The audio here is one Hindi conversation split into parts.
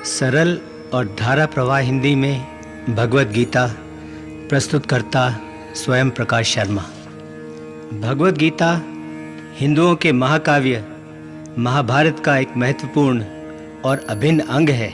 सरल और धारा प्रवाह हिंदी में भगवत गीता प्रस्तुतकर्ता स्वयं प्रकाश शर्मा। भगवत गीता हिंदुओं के महाकाव्य महाभारत का एक महत्वपूर्ण और अभिन्न अंग है।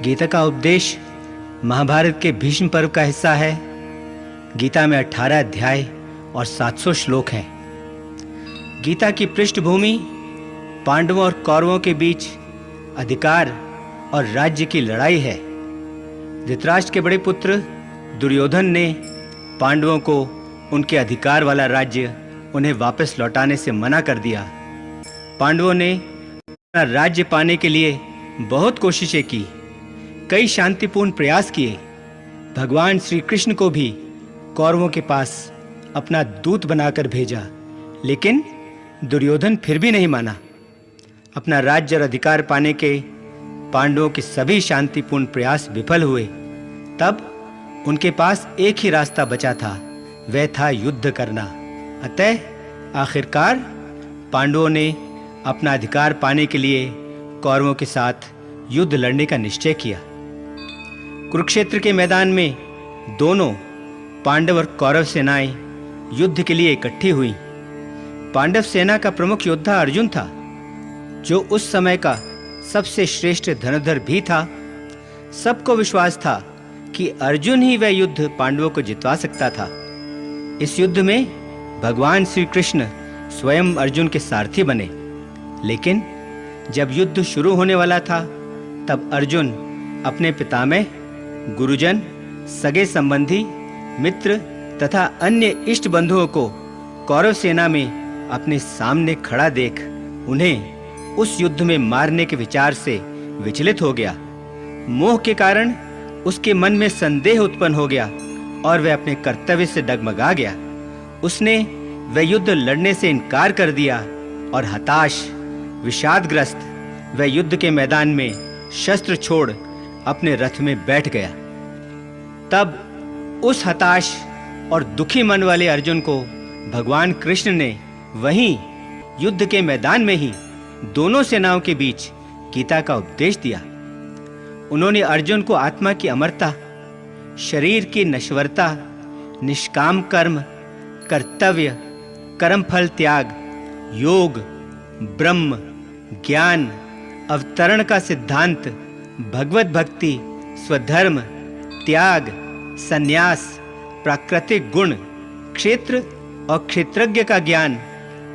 गीता का उपदेश महाभारत के भीष्म पर्व का हिस्सा है। गीता में 18 अध्याय और 700 श्लोक हैं। गीता की पृष्ठभूमि पांडवों और कौरवों के बीच अधिकार और राज्य की लड़ाई है। धृतराष्ट्र के बड़े पुत्र दुर्योधन ने पांडवों को उनके अधिकार वाला राज्य उन्हें वापस लौटाने से मना कर दिया। पांडवों ने अपना राज्य पाने के लिए बहुत कोशिशें की, कई शांतिपूर्ण प्रयास किए। भगवान श्री कृष्ण को भी कौरवों के पास अपना दूत बनाकर भेजा, लेकिन दुर्योधन फिर भी नहीं माना। अपना राज्य और अधिकार पाने के पांडवों के सभी शांतिपूर्ण प्रयास विफल हुए। तब उनके पास एक ही रास्ता बचा था, वह था युद्ध करना। अतः आखिरकार पांडवों ने अपना अधिकार पाने के लिए कौरवों के साथ युद्ध लड़ने का निश्चय किया। कुरुक्षेत्र के मैदान में दोनों पांडव और कौरव सेनाएं युद्ध के लिए इकट्ठी हुई। पांडव सेना का प्रमुख योद्धा अर्जुन था, जो उस समय का सबसे श्रेष्ठ धनुर्धर भी था। सबको विश्वास था कि अर्जुन ही वह युद्ध पांडवों को जितवा सकता था। इस युद्ध में भगवान श्री कृष्ण स्वयं अर्जुन के सारथी बने। लेकिन जब युद्ध शुरू होने वाला था, तब अर्जुन अपने पितामह, गुरुजन, सगे संबंधी, मित्र तथा अन्य इष्ट बंधुओं को कौरव सेना में अपने सामने खड़ा देख उन्हें उस युद्ध में मारने के विचार से विचलित हो गया। मोह के कारण उसके मन में संदेह उत्पन्न हो गया और वह अपने कर्तव्य से डगमगा गया। उसने वह युद्ध लड़ने से इनकार कर दिया और हताश, विषादग्रस्त वह युद्ध के मैदान में शस्त्र छोड़ अपने रथ में बैठ गया। तब उस हताश और दुखी मन वाले अर्जुन को भगवान कृष्ण ने वहीं युद्ध के मैदान में ही दोनों सेनाओं के बीच गीता का उपदेश दिया। उन्होंने अर्जुन को आत्मा की अमरता, शरीर की नश्वरता, निष्काम कर्म, कर्तव्य, कर्मफल त्याग, योग, ब्रह्म, ज्ञान, अवतरण का सिद्धांत, भगवत भक्ति, स्वधर्म, त्याग, संन्यास, प्राकृतिक गुण, क्षेत्र और क्षेत्रज्ञ का ज्ञान,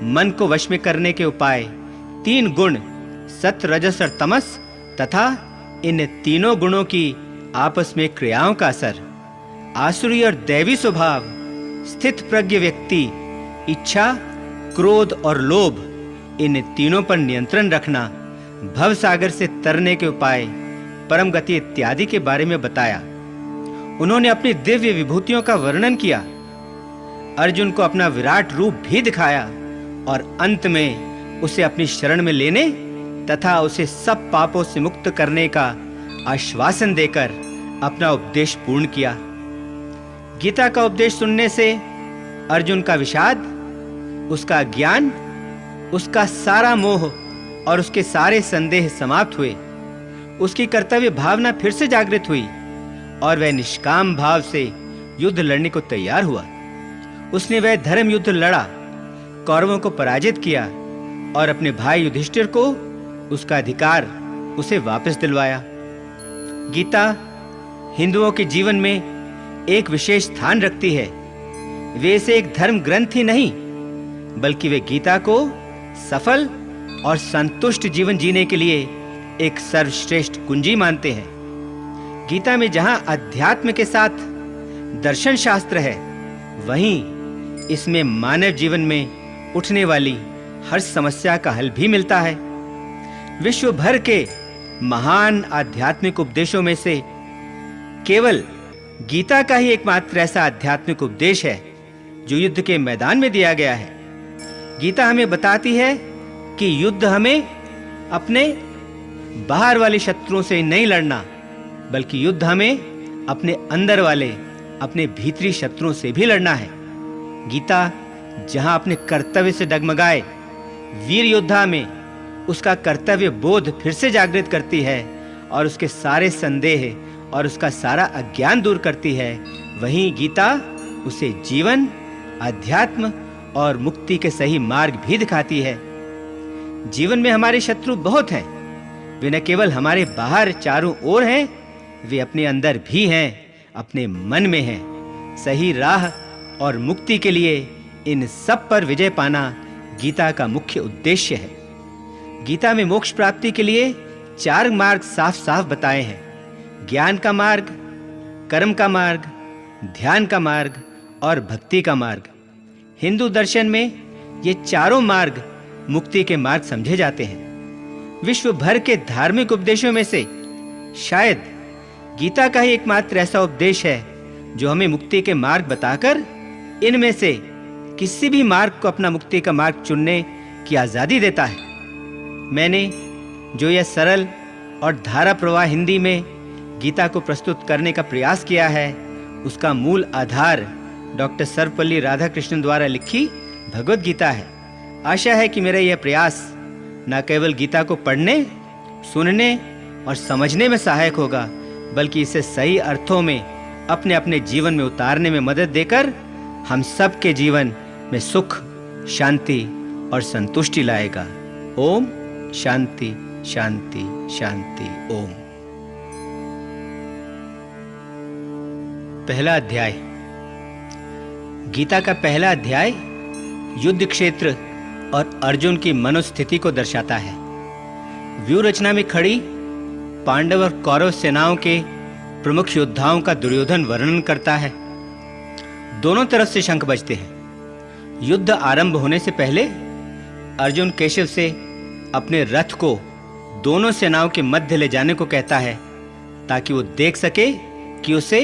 मन को वश में करने के उपाय, 3 गुण सत्व, रजस और तमस तथा इन तीनों गुणों की आपस में क्रियाओं का असर, आसुरी और दैवी स्वभाव, स्थित प्रज्ञ व्यक्ति, इच्छा, क्रोध और लोभ, इन तीनों पर नियंत्रण रखना, भव सागर से तरने के उपाय, परम गति इत्यादि के बारे में बताया। उन्होंने अपनी दिव्य विभूतियों का वर्णन किया, अर्जुन को अपना विराट रूप भी दिखाया और अंत में उसे अपनी शरण में लेने तथा उसे सब पापों से मुक्त करने का आश्वासन देकर अपना उपदेश पूर्ण किया। गीता का उपदेश सुनने से अर्जुन का विषाद, उसका ज्ञान, उसका सारा मोह और उसके सारे संदेह समाप्त हुए। उसकी कर्तव्य भावना फिर से जागृत हुई और वह निष्काम भाव से युद्ध लड़ने को तैयार हुआ। उसने वह धर्म युद्ध लड़ा, कौरवों को पराजित किया और अपने भाई युधिष्ठिर को उसका अधिकार उसे वापस दिलवाया। गीता हिंदुओं के जीवन में एक विशेष स्थान रखती है। वे इसे एक धर्म ग्रंथ ही नहीं, बल्कि वे गीता को सफल और संतुष्ट जीवन जीने के लिए एक सर्वश्रेष्ठ कुंजी मानते हैं। गीता में जहां अध्यात्म के साथ दर्शन शास्त्र है, वहीं इसमें मानव जीवन में उठने वाली हर समस्या का हल भी मिलता है। विश्व भर के महान आध्यात्मिक उपदेशों में से केवल गीता का ही एकमात्र ऐसा आध्यात्मिक उपदेश है जो युद्ध के मैदान में दिया गया है। गीता हमें बताती है कि युद्ध हमें अपने बाहर वाले शत्रुओं से नहीं लड़ना, बल्कि युद्ध हमें अपने अंदर वाले, अपने भीतरी शत्रुओं से भी लड़ना है। गीता जहां अपने कर्तव्य से डगमगाए वीर योद्धा में उसका कर्तव्य बोध फिर से जागृत करती है और उसके सारे संदेह और उसका सारा अज्ञान दूर करती है, वहीं गीता उसे जीवन, अध्यात्म और मुक्ति के सही मार्ग भी दिखाती है। जीवन में हमारे शत्रु बहुत हैं। वे न केवल हमारे बाहर चारों ओर हैं, वे अपने अंदर भी हैं, अपने मन में हैं। सही राह और मुक्ति के लिए इन सब पर विजय पाना गीता का मुख्य उद्देश्य है। गीता में मोक्ष प्राप्ति के लिए 4 मार्ग साफ साफ बताए हैं: ज्ञान का मार्ग, कर्म का मार्ग, ध्यान का मार्ग और भक्ति का मार्ग। हिंदू दर्शन में ये चारों मार्ग मुक्ति के मार्ग समझे जाते हैं। विश्व भर के धार्मिक उपदेशों में से शायद गीता का ही एकमात्र ऐसा उपदेश है जो हमें मुक्ति के मार्ग बताकर इनमें से किसी भी मार्ग को अपना मुक्ति का मार्ग चुनने की आजादी देता है। मैंने जो यह सरल और धारा प्रवाह हिंदी में गीता को प्रस्तुत करने का प्रयास किया है, उसका मूल आधार डॉक्टर सर्वपल्ली राधाकृष्णन द्वारा लिखी भगवत गीता है। आशा है कि मेरा यह प्रयास न केवल गीता को पढ़ने, सुनने और समझने में सहायक होगा, बल्कि इसे सही अर्थों में अपने अपने जीवन में उतारने में मदद देकर हम सब के जीवन में सुख, शांति और संतुष्टि लाएगा। ओम शांति शांति शांति ओम। पहला अध्याय। गीता का पहला अध्याय युद्ध क्षेत्र और अर्जुन की मनोस्थिति को दर्शाता है। व्यूह रचना में खड़ी पांडव और कौरव सेनाओं के प्रमुख योद्धाओं का दुर्योधन वर्णन करता है। दोनों तरफ से शंख बजते हैं। युद्ध आरंभ होने से पहले अर्जुन केशव से अपने रथ को दोनों सेनाओं के मध्य ले जाने को कहता है, ताकि वो देख सके कि उसे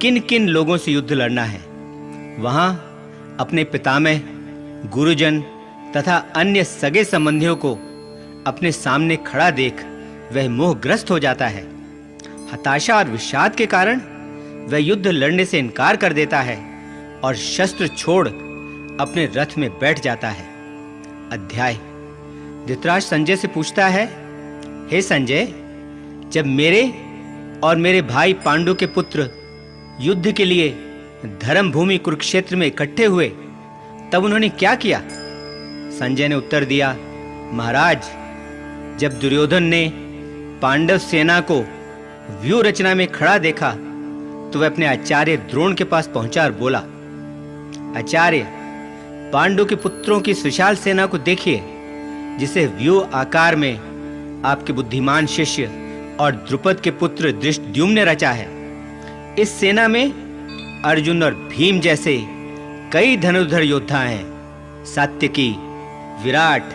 किन किन लोगों से युद्ध लड़ना है। वहां अपने पितामह, गुरुजन तथा अन्य सगे संबंधियों को अपने सामने खड़ा देख वह मोहग्रस्त हो जाता है। हताशा और विषाद के कारण वह युद्ध लड़ने से इनकार कर देता है और शस्त्र छोड़ अपने रथ में बैठ जाता है। अध्याय। धृतराष्ट्र संजय से पूछता है, हे संजय, जब मेरे और मेरे भाई पांडु के पुत्र युद्ध के लिए धर्म भूमि कुरुक्षेत्र में इकट्ठे हुए, तब उन्होंने क्या किया? संजय ने उत्तर दिया, महाराज, जब दुर्योधन ने पांडव सेना को व्यूह रचना में खड़ा देखा तो वह अपने आचार्य द्रोण के पास पहुंचा और बोला, आचार्य, पांडु के पुत्रों की विशाल सेना को देखिए, जिसे व्यूह आकार में आपके बुद्धिमान शिष्य और द्रुपद के पुत्र धृष्टद्युम्न ने रचा है। इस सेना में अर्जुन और भीम जैसे कई धनुर्धर योद्धा हैं। सात्यकी, विराट,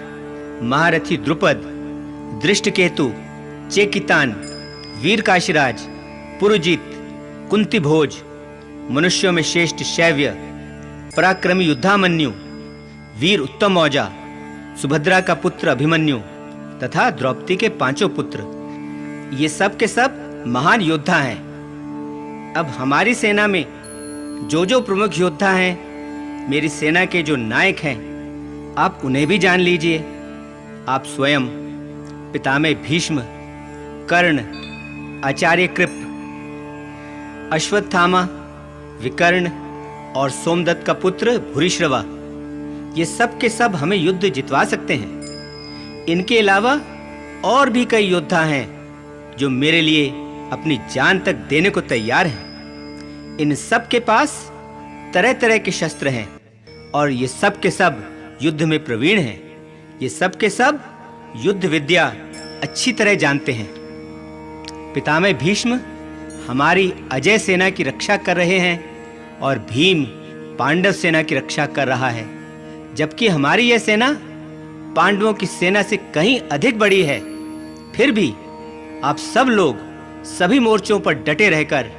महारथी द्रुपद, दृष्टकेतु, चेकितान, वीर काशीराज, पुरुजित, कुंती भोज, मनुष्यों में श्रेष्ठ शैव्य, पराक्रमी युद्धामन्यु, वीर उत्तम औजा, सुभद्रा का पुत्र अभिमन्यु तथा द्रौपदी के 5 पुत्र, ये सब के सब महान योद्धा हैं। अब हमारी सेना में जो प्रमुख योद्धा हैं, मेरी सेना के जो नायक हैं, आप उन्हें भी जान लीजिए। आप स्वयं, पितामह भीष्म, कर्ण, आचार्य कृप, अश्वत्थामा, विकर्ण और सोमदत्त का पुत्र भूरिश्रवा, ये सब के सब हमें युद्ध जितवा सकते हैं। इनके अलावा और भी कई योद्धा हैं जो मेरे लिए अपनी जान तक देने को तैयार हैं। इन सब के पास तरह तरह के शस्त्र हैं और ये सब के सब युद्ध में प्रवीण हैं। ये सब के सब युद्ध विद्या अच्छी तरह जानते हैं। पितामह भीष्म हमारी अजय सेना की रक्षा कर रहे हैं और भीम पांडव सेना की रक्षा कर रहा है, जबकि हमारी यह सेना पांडवों की सेना से कहीं अधिक बड़ी है। फिर भी आप सब लोग सभी मोर्चों पर डटे रहकर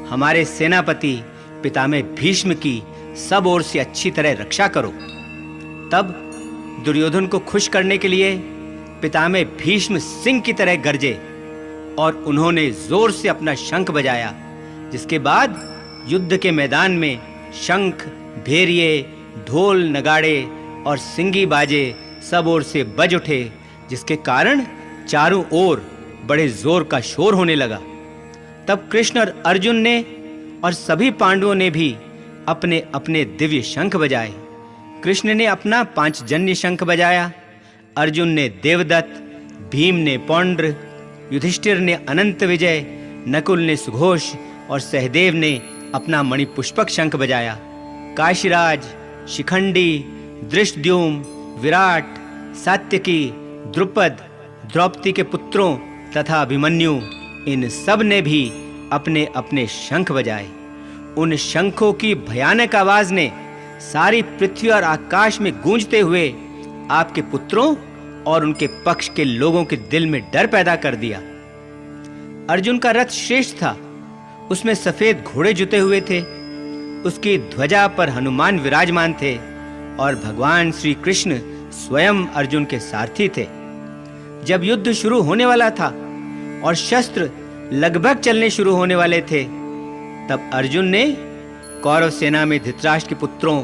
हमारे सेनापति पितामह भीष्म की सब ओर से अच्छी तरह रक्षा करो। तब दुर्योधन को खुश करने के लिए पितामह भीष्म सिंह की तरह गरजे और उन्होंने जोर से अपना शंख बजाया, जिसके बाद युद्ध के मैदान में शंख, भेरिये, ढोल, नगाड़े और सिंगी बाजे सब ओर से बज उठे, जिसके कारण चारों ओर बड़े जोर का शोर होने लगा। तब कृष्ण और अर्जुन ने और सभी पांडवों ने भी अपने अपने दिव्य शंख बजाए। कृष्ण ने अपना पांचजन्य शंख बजाया, अर्जुन ने देवदत्त, भीम ने पौंड्र, युधिष्ठिर ने अनंत विजय, नकुल ने सुघोष और सहदेव ने अपना मणिपुष्पक शंख बजाया। काशीराज, शिखंडी, धृष्टद्युम्न, विराट, सात्यकी, द्रुपद, द्रौपदी के पुत्रों तथा अभिमन्यु, इन सब ने भी अपने अपने शंख बजाए। उन शंखों की भयानक आवाज ने सारी पृथ्वी और आकाश में गूंजते हुए आपके पुत्रों और उनके पक्ष के लोगों के दिल में डर पैदा कर दिया। अर्जुन का रथ श्रेष्ठ था, उसमें सफेद घोड़े जुते हुए थे, उसकी ध्वजा पर हनुमान विराजमान थे और भगवान श्री कृष्ण स्वयं अर्जुन के सारथी थे। जब युद्ध शुरू होने वाला था और शस्त्र लगभग चलने शुरू होने वाले थे, तब अर्जुन ने कौरव सेना में धृतराष्ट्र के पुत्रों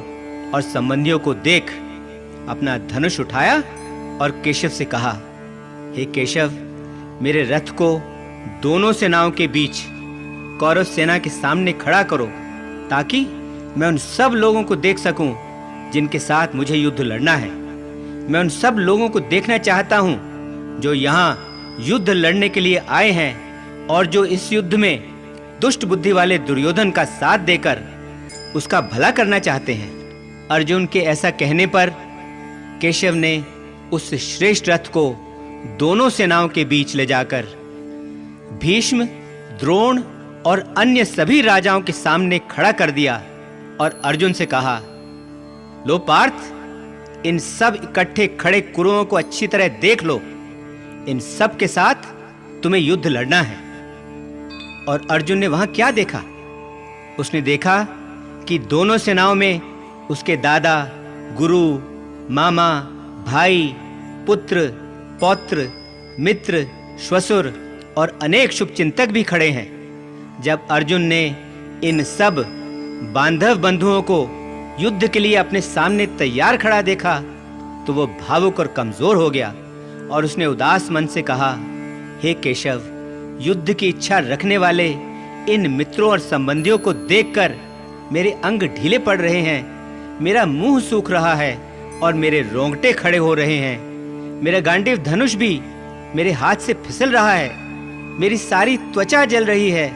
और संबंधियों को देख अपना धनुष उठाया और केशव से कहा, हे केशव, मेरे रथ को दोनों सेनाओं के बीच कौरव सेना के सामने खड़ा करो, ताकि मैं उन सब लोगों को देख सकूं जिनके साथ मुझे युद्ध लड़ना है। मैं उन सब लोगों को देखना चाहता हूं जो यहाँ युद्ध लड़ने के लिए आए हैं और जो इस युद्ध में दुष्ट बुद्धि वाले दुर्योधन का साथ देकर उसका भला करना चाहते हैं। अर्जुन के ऐसा कहने पर केशव ने उस श्रेष्ठ रथ को दोनों सेनाओं के बीच ले जाकर भीष्म, द्रोण और अन्य सभी राजाओं के सामने खड़ा कर दिया और अर्जुन से कहा, लो पार्थ, इन सब इकट्ठे खड़े कुरुओं को अच्छी तरह देख लो, इन सब के साथ तुम्हें युद्ध लड़ना है। और अर्जुन ने वहां क्या देखा? उसने देखा कि दोनों सेनाओं में उसके दादा, गुरु, मामा, भाई, पुत्र, पौत्र, मित्र, श्वशुर और अनेक शुभचिंतक भी खड़े हैं। जब अर्जुन ने इन सब बांधव बंधुओं को युद्ध के लिए अपने सामने तैयार खड़ा देखा तो वो भावुक और कमजोर हो गया और उसने उदास मन से कहा, हे केशव, युद्ध की इच्छा रखने वाले इन मित्रों और संबंधियों को देखकर मेरे अंग ढीले पड़ रहे हैं, मेरा मुंह सूख रहा है और मेरे रोंगटे खड़े हो रहे हैं। मेरा गांडीव धनुष भी मेरे हाथ से फिसल रहा है, मेरी सारी त्वचा जल रही है,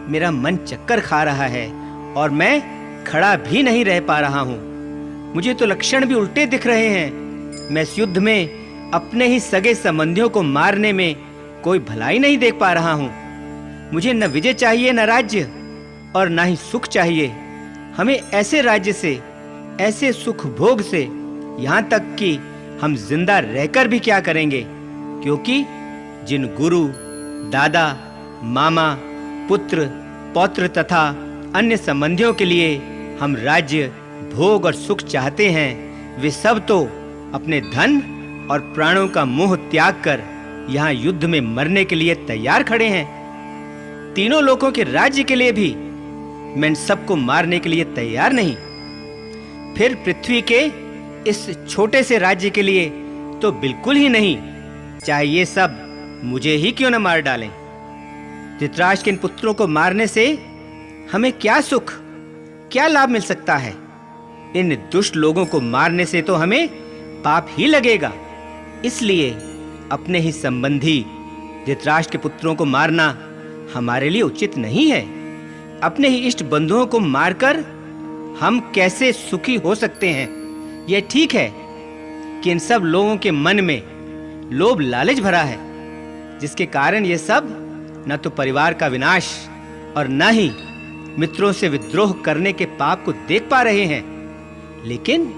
मेरा मन चक्कर खा रहा है और मैं खड़ा भी नहीं रह पा रहा हूँ। मुझे तो लक्षण भी उल्टे दिख रहे हैं। मैं इस युद्ध में अपने ही सगे संबंधियों को मारने में कोई भलाई नहीं देख पा रहा हूँ। मुझे न विजय चाहिए, न राज्य, और न ही सुख चाहिए। हमें ऐसे राज्य से, ऐसे सुख भोग से, यहाँ तक कि हम जिंदा रहकर भी क्या करेंगे, क्योंकि जिन गुरु, दादा, मामा, पुत्र, पौत्र तथा अन्य संबंधियों के लिए हम राज्य, भोग और सुख चाहते हैं, वे सब तो अपने धन और प्राणों का मोह त्याग कर यहाँ युद्ध में मरने के लिए तैयार खड़े हैं। तीनों लोगों के राज्य के लिए भी मैं इन सबको मारने के लिए तैयार नहीं। फिर पृथ्वी के इस छोटे से राज्य के लिए तो बिल्कुल ही नहीं, चाहे ये सब मुझे ही क्यों न मार डालें। धृतराष्ट्र के इन पुत्रों को मारने से हमें क्या सुख, क्या लाभ मिल सकता है? इन दुष्ट लोगों को मारने से तो हमें पाप ही लगेगा। इसलिए अपने ही संबंधी धृतराष्ट्र के पुत्रों को मारना हमारे लिए उचित नहीं है। अपने ही इष्ट बंधुओं को मारकर हम कैसे सुखी हो सकते हैं? यह ठीक है कि इन सब लोगों के मन में लोभ लालच भरा है, जिसके कारण ये सब न तो परिवार का विनाश और न ही मित्रों से विद्रोह करने के पाप को देख पा रहे हैं। लेकिन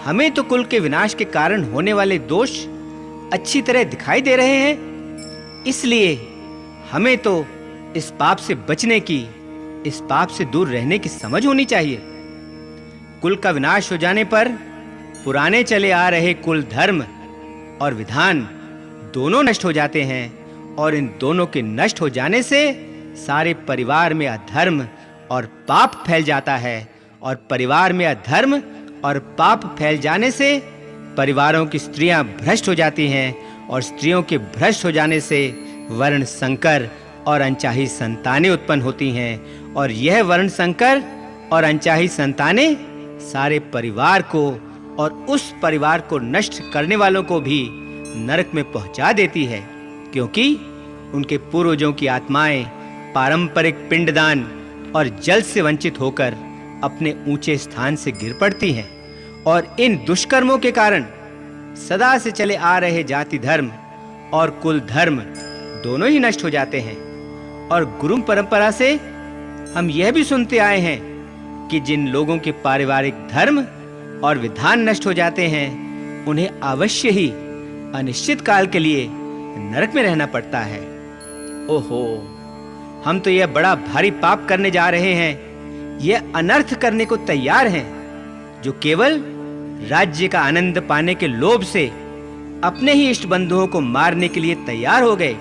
हमें तो कुल के विनाश के कारण होने वाले दोष अच्छी तरह दिखाई दे रहे हैं। इसलिए हमें तो इस पाप से बचने की, इस पाप से दूर रहने की समझ होनी चाहिए। कुल का विनाश हो जाने पर पुराने चले आ रहे कुल धर्म और विधान दोनों नष्ट हो जाते हैं और इन दोनों के नष्ट हो जाने से सारे परिवार में अधर्म और पाप फैल जाता है और परिवार में अधर्म और पाप फैल जाने से परिवारों की स्त्रियां भ्रष्ट हो जाती हैं और स्त्रियों के भ्रष्ट हो जाने से वर्ण संकर और अनचाही संतानें उत्पन्न होती हैं, और यह वर्ण संकर और अनचाही संतानें सारे परिवार को और उस परिवार को नष्ट करने वालों को भी नरक में पहुंचा देती है, क्योंकि उनके पूर्वजों की आत्माएं पारंपरिक पिंडदान और जल से वंचित होकर अपने ऊंचे स्थान से गिर पड़ती हैं, और इन दुष्कर्मों के कारण सदा से चले आ रहे जाति धर्म और कुल धर्म दोनों ही नष्ट हो जाते हैं। और गुरु परंपरा से हम यह भी सुनते आए हैं कि जिन लोगों के पारिवारिक धर्म और विधान नष्ट हो जाते हैं, उन्हें अवश्य ही अनिश्चित काल के लिए नरक में रहना पड़ता है। ओहो, हम तो यह बड़ा भारी पाप करने जा रहे हैं, यह अनर्थ करने को तैयार हैं, जो केवल राज्य का आनंद पाने के लोभ से अपने ही इष्ट बंधुओं को मारने के लिए तैयार हो गए।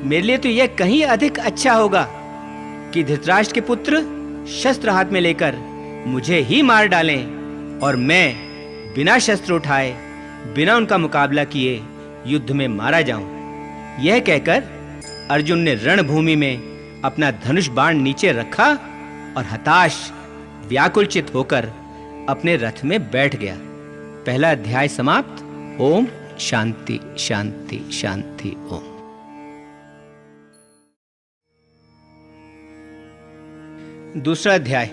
मेरे लिए तो यह कहीं अधिक अच्छा होगा कि धृतराष्ट्र के पुत्र शस्त्र हाथ में लेकर मुझे ही मार डालें और मैं बिना शस्त्र उठाए, बिना उनका मुकाबला किए युद्ध में मारा जाऊं। यह कहकर अर्जुन ने रणभूमि में अपना धनुष बाण नीचे रखा और हताश, व्याकुलचित होकर अपने रथ में बैठ गया। पहला अध्याय समाप्त। ओम शांति शांति शांति। ओम। दूसरा अध्याय।